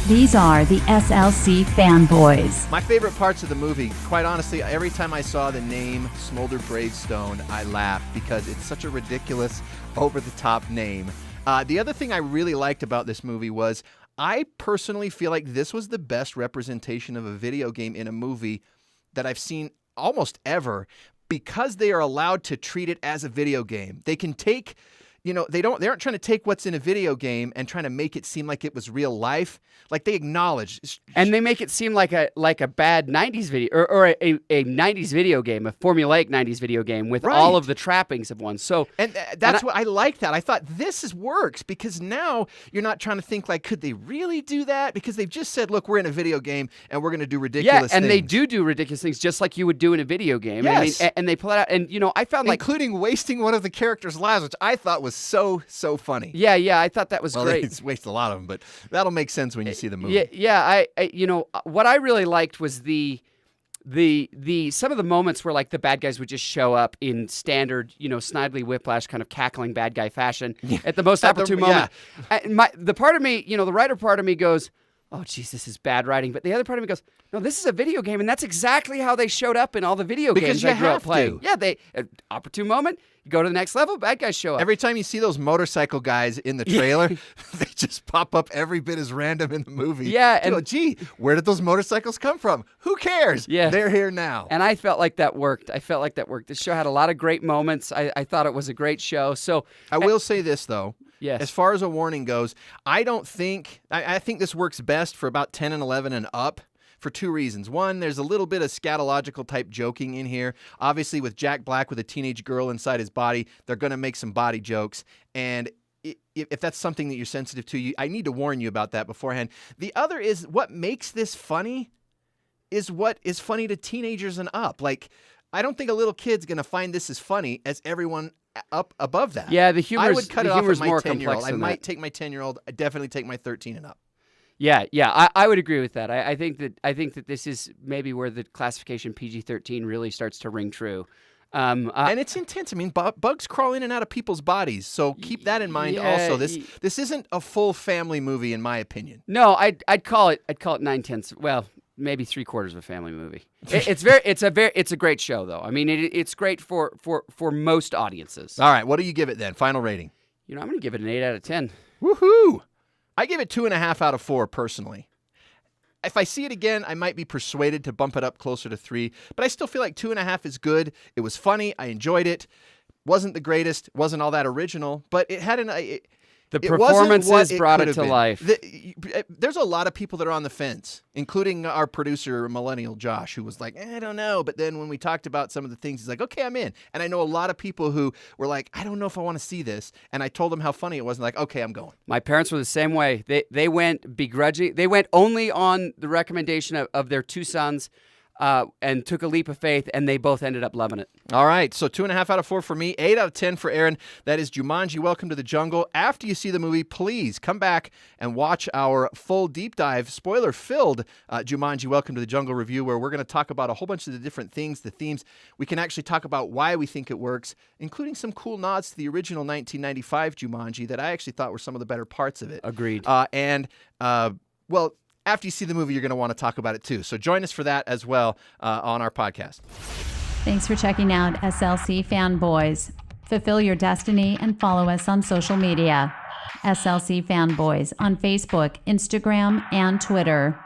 These are the SLC fanboys. My favorite parts of the movie, quite honestly, every time I saw the name Smolder Bravestone, I laughed because it's such a ridiculous, over-the-top name. The other thing I really liked about this movie was I personally feel like this was the best representation of a video game in a movie that I've seen almost ever, because they are allowed to treat it as a video game. They can take, they aren't trying to take what's in a video game and trying to make it seem like it was real life. Like, they acknowledge, and they make it seem like a bad 90s video or a 90s video game, a formulaic 90s video game with all of the trappings of one. So that's what I like. That I thought works because now you're not trying to think like, could they really do that? Because they've just said, look, we're in a video game and we're going to do ridiculous things. They do ridiculous things just like you would do in a video game. Yes. And they pull it out. And I found including wasting one of the characters' lives, which I thought was so funny. Yeah, I thought that was great. They waste a lot of them, but that'll make sense when you see the movie. Yeah. What I really liked was the some of the moments where like the bad guys would just show up in standard, Snidely Whiplash kind of cackling bad guy fashion at the most opportune moment. The part of me, the writer part of me goes, oh, geez, this is bad writing. But the other part of me goes, no, this is a video game, and that's exactly how they showed up in all the video games I grew up playing. Yeah, opportune moment, you go to the next level, bad guys show up. Every time you see those motorcycle guys in the trailer, they just pop up every bit as random in the movie. Yeah, and gee, where did those motorcycles come from? Who cares? Yeah, they're here now. And I felt like that worked. This show had a lot of great moments. I thought it was a great show. So I will say this though. Yes. As far as a warning goes, I think this works best for about 10 and 11 and up for two reasons. One, there's a little bit of scatological type joking in here. Obviously, with Jack Black with a teenage girl inside his body, they're going to make some body jokes. And if that's something that you're sensitive to, I need to warn you about that beforehand. The other is what makes this funny is what is funny to teenagers and up. Like, I don't think a little kid's going to find this as funny as everyone up above that. Yeah, the humor. I would cut it off with my more 10-year-old. complex I than might that. take my 10-year-old. I definitely take my 13 and up. Yeah, I would agree with that. I think that this is maybe where the classification PG-13 really starts to ring true. And it's intense. I mean, bugs crawl in and out of people's bodies, so keep that in mind. Also, this isn't a full family movie, in my opinion. No, I'd call it 9/10. Well, maybe 3/4 of a family movie. It's a great show though. I mean, it's great for most audiences. All right, what do you give it then? Final rating. I'm going to give it an 8 out of 10. Woohoo! I give it 2.5 out of 4 personally. If I see it again, I might be persuaded to bump it up closer to 3, but I still feel like 2.5 is good. It was funny. I enjoyed it. Wasn't the greatest. Wasn't all that original, but it had the performances brought it to life. There's a lot of people that are on the fence, including our producer, Millennial Josh, who was like, I don't know. But then when we talked about some of the things, he's like, okay, I'm in. And I know a lot of people who were like, I don't know if I want to see this. And I told them how funny it was. And like, okay, I'm going. My parents were the same way. They went begrudging. They went only on the recommendation of their two sons. And took a leap of faith, and they both ended up loving it. All right, so 2.5 out of 4 for me, 8 out of 10 for Aaron. That is Jumanji, Welcome to the Jungle. After you see the movie, please come back and watch our full deep dive, spoiler-filled Jumanji, Welcome to the Jungle review, where we're going to talk about a whole bunch of the different things, the themes. We can actually talk about why we think it works, including some cool nods to the original 1995 Jumanji that I actually thought were some of the better parts of it. Agreed. After you see the movie, you're going to want to talk about it too. So join us for that as well on our podcast. Thanks for checking out SLC Fanboys. Fulfill your destiny and follow us on social media. SLC Fanboys on Facebook, Instagram, and Twitter.